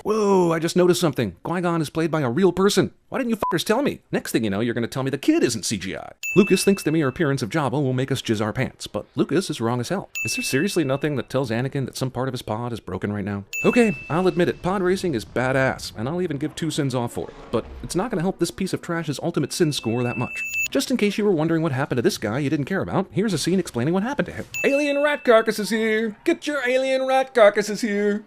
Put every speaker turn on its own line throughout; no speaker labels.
Whoa, I just noticed something. Qui-Gon is played by a real person. Why didn't you fuckers tell me? Next thing you know, you're gonna tell me the kid isn't CGI. Lucas thinks the mere appearance of Jabba will make us jizz our pants, but Lucas is wrong as hell. Is there seriously nothing that tells Anakin that some part of his pod is broken right now? Okay, I'll admit it, pod racing is badass, and I'll even give 2 sins off for it, but it's not gonna help this piece of trash's ultimate sin score that much. Just in case you were wondering what happened to this guy you didn't care about, here's a scene explaining what happened to him. Alien rat carcasses here! Get your alien rat carcasses here!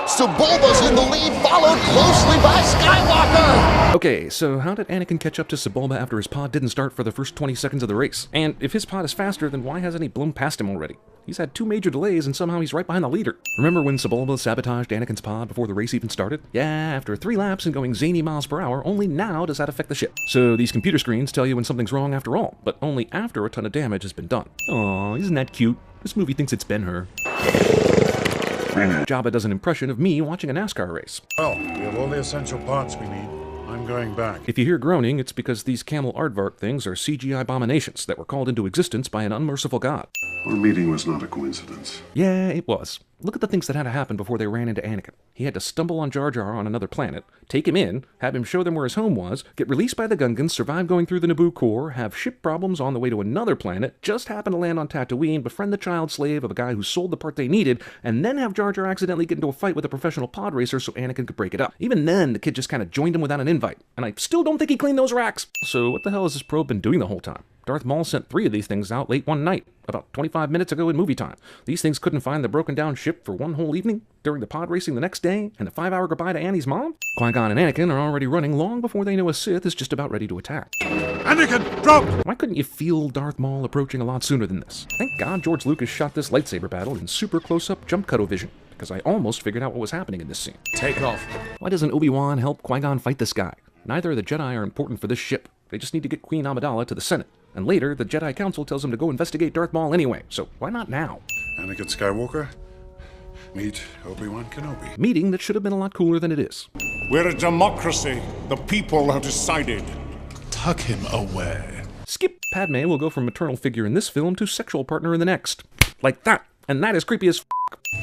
Sebulba's in the lead, followed closely by Skywalker!
Okay, so how did Anakin catch up to Sebulba after his pod didn't start for the first 20 seconds of the race? And if his pod is faster, then why hasn't he blown past him already? He's had 2 major delays and somehow he's right behind the leader. Remember when Sebulba sabotaged Anakin's pod before the race even started? Yeah, after 3 laps and going zany miles per hour, only now does that affect the ship. So these computer screens tell you when something's wrong after all, but only after a ton of damage has been done. Aw, isn't that cute? This movie thinks it's Ben-Hur. Jabba does an impression of me watching a NASCAR race.
Well, we have all the essential parts we need. I'm going back.
If you hear groaning, it's because these camel aardvark things are CGI abominations that were called into existence by an unmerciful god.
Our meeting was not a coincidence.
Yeah, it was. Look at the things that had to happen before they ran into Anakin. He had to stumble on Jar Jar on another planet, take him in, have him show them where his home was, get released by the Gungans, survive going through the Naboo core, have ship problems on the way to another planet, just happen to land on Tatooine, befriend the child slave of a guy who sold the part they needed, and then have Jar Jar accidentally get into a fight with a professional pod racer so Anakin could break it up. Even then, the kid just kind of joined him without an invite, and I still don't think he cleaned those racks. So what the hell has this probe been doing the whole time? Darth Maul sent 3 of these things out late one night, about 25 minutes ago in movie time. These things couldn't find the broken down ship for one whole evening, during the pod racing the next day, and a 5-hour goodbye to Annie's mom? Qui-Gon and Anakin are already running long before they know a Sith is just about ready to attack.
Anakin, drop!
Why couldn't you feel Darth Maul approaching a lot sooner than this? Thank God George Lucas shot this lightsaber battle in super close-up jump cut vision, because I almost figured out what was happening in this scene.
Take off.
Why doesn't Obi-Wan help Qui-Gon fight this guy? Neither of the Jedi are important for this ship. They just need to get Queen Amidala to the Senate. And later, the Jedi Council tells him to go investigate Darth Maul anyway, so why not now?
Anakin Skywalker, meet Obi-Wan Kenobi.
Meeting that should have been a lot cooler than it is.
We're a democracy. The people have decided.
Tuck him away.
Skip Padme will go from maternal figure in this film to sexual partner in the next. Like that. And that is creepy as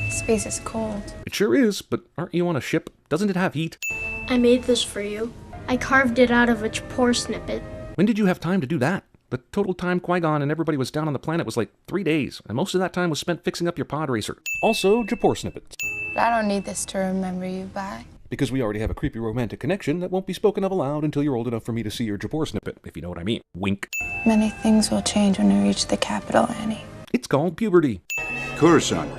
Space is cold.
It sure is, but aren't you on a ship? Doesn't it have heat?
I made this for you. I carved it out of a pore snippet.
When did you have time to do that? The total time Qui-Gon and everybody was down on the planet was like 3 days, and most of that time was spent fixing up your pod racer. Also, Japor snippets.
But I don't need this to remember you by.
Because we already have a creepy romantic connection that won't be spoken of aloud until you're old enough for me to see your Japor snippet, if you know what I mean. Wink.
Many things will change when we reach the capital, Annie.
It's called puberty.
Coruscant.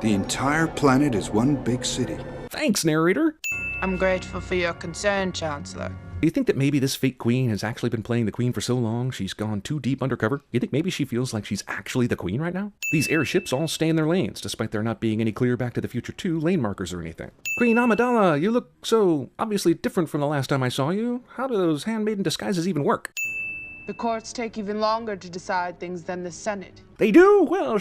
The entire planet is one big city.
Thanks, narrator.
I'm grateful for your concern, Chancellor.
Do you think that maybe this fake queen has actually been playing the queen for so long she's gone too deep undercover? You think maybe she feels like she's actually the queen right now? These airships all stay in their lanes, despite there not being any clear Back to the Future 2 lane markers or anything. Queen Amidala, you look so obviously different from the last time I saw you. How do those handmaiden disguises even work?
The courts take even longer to decide things than the Senate.
They do? Well,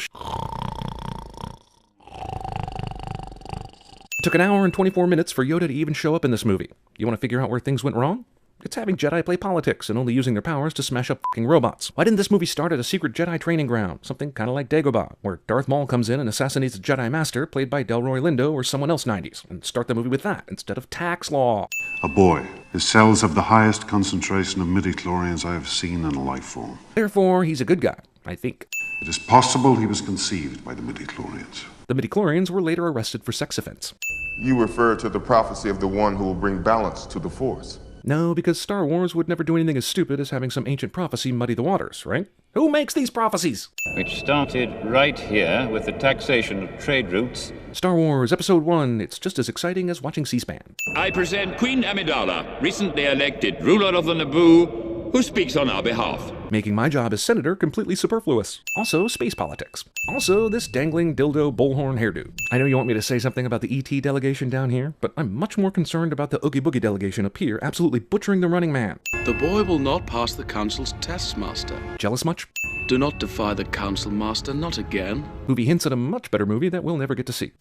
It took an hour and 24 minutes for Yoda to even show up in this movie. You want to figure out where things went wrong? It's having Jedi play politics and only using their powers to smash up fucking robots. Why didn't this movie start at a secret Jedi training ground? Something kind of like Dagobah, where Darth Maul comes in and assassinates a Jedi Master played by Delroy Lindo or someone else 90s, and start the movie with that instead of tax law.
A boy. His cells have the highest concentration of midichlorians I have seen in a life form.
Therefore, he's a good guy, I think.
It is possible he was conceived by the midichlorians.
The midichlorians were later arrested for sex offense.
You refer to the prophecy of the one who will bring balance to the Force.
No, because Star Wars would never do anything as stupid as having some ancient prophecy muddy the waters, right? Who makes these prophecies?
Which started right here with the taxation of trade routes.
Star Wars Episode 1, it's just as exciting as watching C-SPAN.
I present Queen Amidala, recently elected ruler of the Naboo, who speaks on our behalf.
Making my job as senator completely superfluous. Also, space politics. Also, this dangling dildo bullhorn hairdo. I know you want me to say something about the ET delegation down here, but I'm much more concerned about the Oogie Boogie delegation up here absolutely butchering the running man.
The boy will not pass the council's tests, Master.
Jealous much?
Do not defy the council, Master, not again.
Movie hints at a much better movie that we'll never get to see.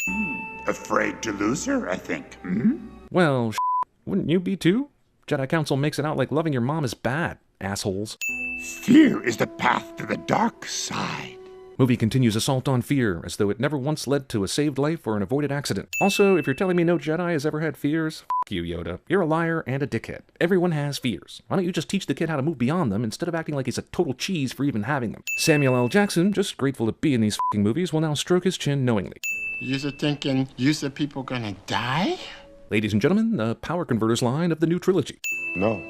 Afraid to lose her, I think.
Well, wouldn't you be too? Jedi Council makes it out like loving your mom is bad, assholes.
Fear is the path to the dark side.
Movie continues assault on fear, as though it never once led to a saved life or an avoided accident. Also, if you're telling me no Jedi has ever had fears, f*** you, Yoda. You're a liar and a dickhead. Everyone has fears. Why don't you just teach the kid how to move beyond them instead of acting like he's a total cheese for even having them? Samuel L. Jackson, just grateful to be in these f***ing movies, will now stroke his chin knowingly.
You're thinking, you're people gonna die?
Ladies and gentlemen, the power converters line of the new trilogy.
No,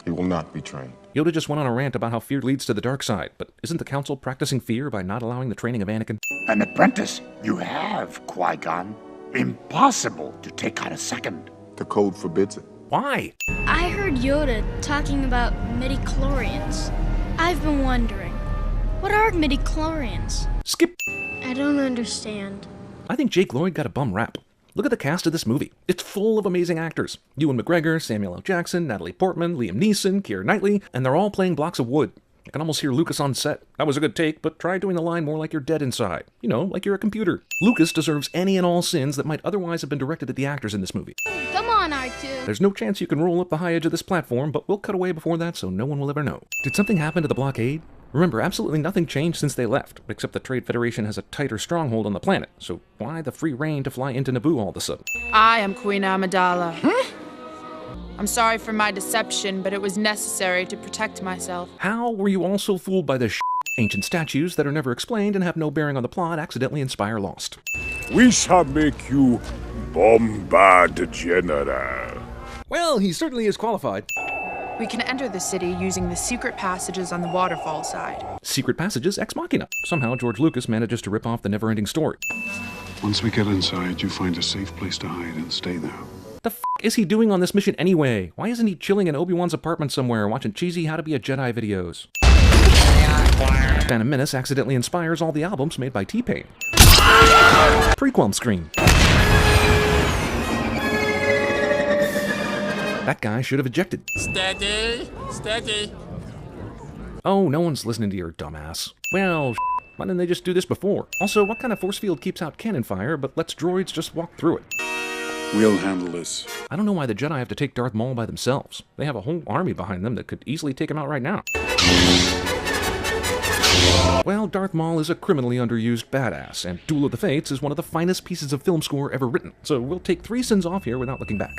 he will not be trained.
Yoda just went on a rant about how fear leads to the dark side, but isn't the Council practicing fear by not allowing the training of Anakin?
An apprentice you have, Qui-Gon. Impossible to take out a second.
The code forbids it.
Why?
I heard Yoda talking about midi-chlorians. I've been wondering, what are midi-chlorians?
Skip.
I don't understand.
I think Jake Lloyd got a bum rap. Look at the cast of this movie. It's full of amazing actors. Ewan McGregor, Samuel L. Jackson, Natalie Portman, Liam Neeson, Keira Knightley, and they're all playing blocks of wood. I can almost hear Lucas on set. That was a good take, but try doing the line more like you're dead inside. You know, like you're a computer. Lucas deserves any and all sins that might otherwise have been directed at the actors in this movie.
Come on, R2.
There's no chance you can roll up the high edge of this platform, but we'll cut away before that so no one will ever know. Did something happen to the blockade? Remember, absolutely nothing changed since they left, except the Trade Federation has a tighter stronghold on the planet, so why the free reign to fly into Naboo all of a sudden?
I am Queen Amidala. I'm sorry for my deception, but it was necessary to protect myself.
How were you all so fooled by this ancient statues that are never explained and have no bearing on the plot accidentally inspire Lost?
We shall make you Bombard General.
Well, he certainly is qualified.
We can enter the city using the secret passages on the waterfall side.
Secret passages ex machina. Somehow George Lucas manages to rip off the never-ending story.
Once we get inside, you find a safe place to hide and stay there.
The f*** is he doing on this mission anyway? Why isn't he chilling in Obi-Wan's apartment somewhere watching cheesy How to Be a Jedi videos? Phantom Menace accidentally inspires all the albums made by T-Pain. Prequel screen. That guy should have ejected.
Steady, steady.
Oh, no one's listening to your dumbass. Well, why didn't they just do this before? Also, what kind of force field keeps out cannon fire but lets droids just walk through it?
We'll handle this.
I don't know why the Jedi have to take Darth Maul by themselves. They have a whole army behind them that could easily take him out right now. Well, Darth Maul is a criminally underused badass, and Duel of the Fates is one of the finest pieces of film score ever written, so we'll take 3 sins off here without looking back.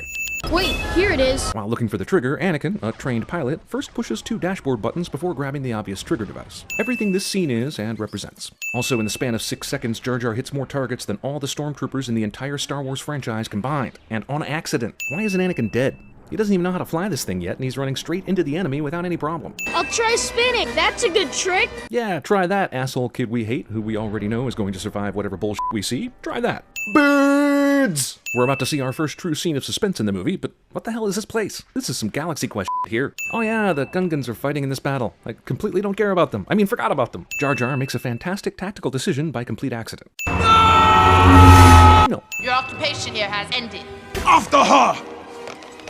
Wait, here it is.
While looking for the trigger, Anakin, a trained pilot, first pushes 2 dashboard buttons before grabbing the obvious trigger device. Everything this scene is and represents. Also, in the span of 6 seconds, Jar Jar hits more targets than all the stormtroopers in the entire Star Wars franchise combined, and on accident. Why isn't Anakin dead? He doesn't even know how to fly this thing yet, and he's running straight into the enemy without any problem.
I'll try spinning. That's a good trick.
Yeah, try that, asshole kid we hate, who we already know is going to survive whatever bullshit we see. Try that. Birds! We're about to see our first true scene of suspense in the movie, but what the hell is this place? This is some Galaxy Quest here. Oh yeah, the Gungans are fighting in this battle. I completely don't care about them. I mean, forgot about them. Jar Jar makes a fantastic tactical decision by complete accident. No.
Your occupation here has ended.
After her!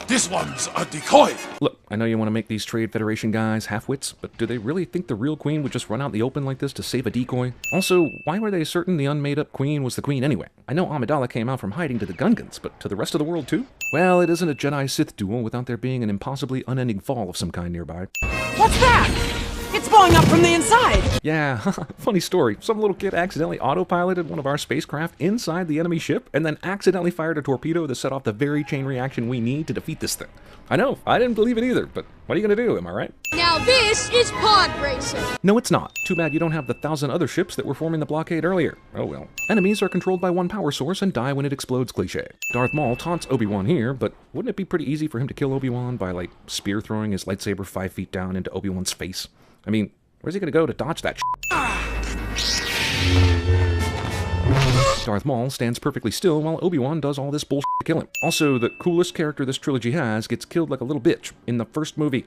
This one's a decoy.
Look, I know you want to make these Trade Federation guys half-wits, but do they really think the real queen would just run out in the open like this to save a decoy? Also, why were they certain the unmade-up queen was the queen anyway? I know Amidala came out from hiding to the Gungans, but to the rest of the world too? Well, it isn't a Jedi-Sith duel without there being an impossibly unending fall of some kind nearby.
What's that? It's blowing up from the inside!
Yeah, funny story. Some little kid accidentally autopiloted one of our spacecraft inside the enemy ship and then accidentally fired a torpedo to set off the very chain reaction we need to defeat this thing. I know, I didn't believe it either, but what are you gonna do, am I right?
Now this is pod racing.
No, it's not. Too bad you don't have the 1,000 other ships that were forming the blockade earlier. Oh well. Enemies are controlled by one power source and die when it explodes cliché. Darth Maul taunts Obi-Wan here, but wouldn't it be pretty easy for him to kill Obi-Wan by, like, spear throwing his lightsaber 5 feet down into Obi-Wan's face? I mean, where's he gonna go to dodge that Darth Maul stands perfectly still while Obi-Wan does all this bullshit to kill him. Also, the coolest character this trilogy has gets killed like a little bitch in the first movie.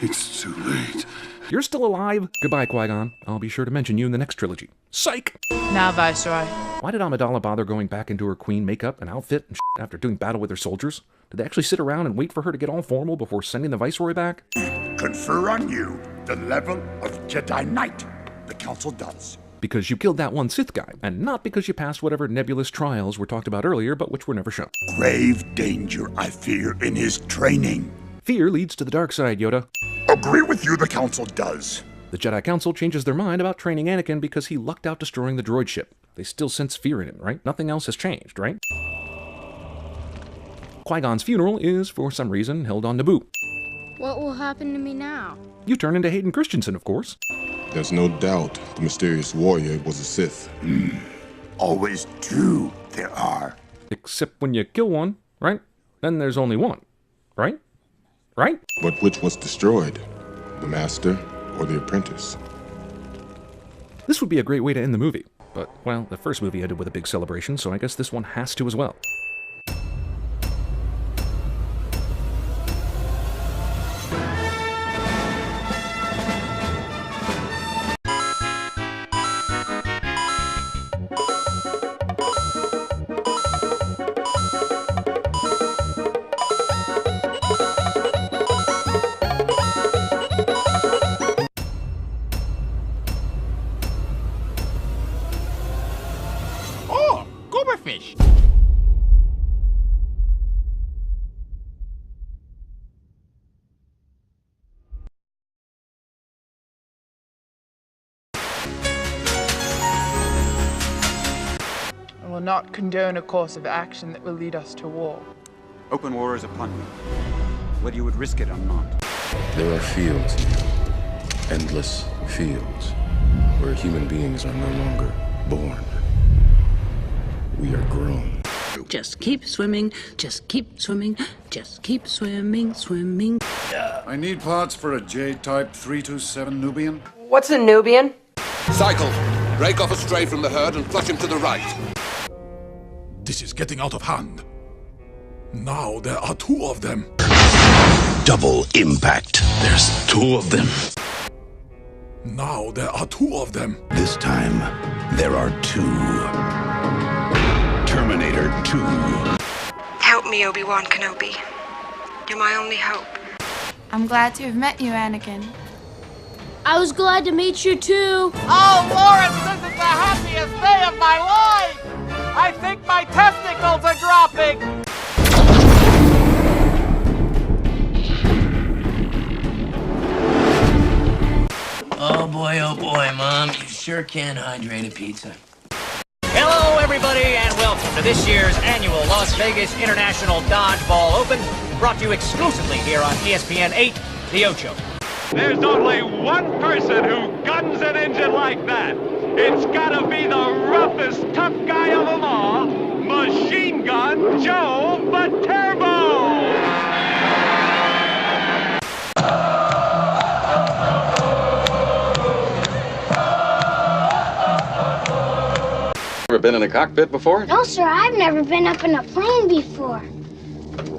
It's too late.
You're still alive? Goodbye, Qui-Gon. I'll be sure to mention you in the next trilogy. Psych!
Now, Viceroy.
Why did Amidala bother going back into her queen makeup and outfit and after doing battle with her soldiers? Did they actually sit around and wait for her to get all formal before sending the Viceroy back?
Confer on you the level of Jedi Knight. The Council does.
Because you killed that one Sith guy, and not because you passed whatever nebulous trials were talked about earlier, but which were never shown.
Grave danger I fear in his training.
Fear leads to the dark side, Yoda.
Agree with you, the Council does.
The Jedi Council changes their mind about training Anakin because he lucked out destroying the droid ship. They still sense fear in him, right? Nothing else has changed, right? Qui-Gon's funeral is, for some reason, held on Naboo.
What will happen to me now?
You turn into Hayden Christensen, of course.
There's no doubt the mysterious warrior was a Sith.
Always two there are.
Except when you kill one, right? Then there's only one, right? Right?
But which was destroyed? The master or the apprentice?
This would be a great way to end the movie. But, well, the first movie ended with a big celebration, so I guess this one has to as well.
Fish.
I will not condone a course of action that will lead us to war.
Open war is upon you, whether you would risk it or not.
There are fields, endless fields, where human beings are no longer born. We are grown.
Just keep swimming, just keep swimming, just keep swimming, swimming.
I need parts for a J-type 327 Nubian.
What's a Nubian?
Cycle. Break off a stray from the herd and flush him to the right.
This is getting out of hand. Now there are two of them.
Double impact. There's two of them.
Now there are two of them.
This time, there are two. Terminator 2.
Help me, Obi-Wan Kenobi. You're my only hope.
I'm glad to have met you, Anakin.
I was glad to meet you too.
Oh, Lawrence, this is the happiest day of my life! I think my testicles are dropping!
Oh boy, Mom, you sure can hydrate a pizza.
Hello, everybody, and welcome to this year's annual Las Vegas International Dodgeball Open, brought to you exclusively here on ESPN 8, The Ocho.
There's only one person who guns an engine like that. It's gotta be the roughest, tough guy of them all, Machine Gun Joe Viterbo!
Ever been in a cockpit before?
No, sir, I've never been up in a plane before.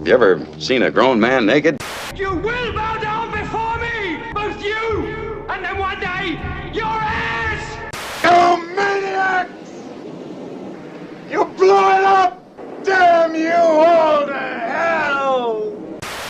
You ever seen a grown man naked?
You will bow down before me, both you, and then one day, your ass!
You maniacs! You blew it up! Damn you!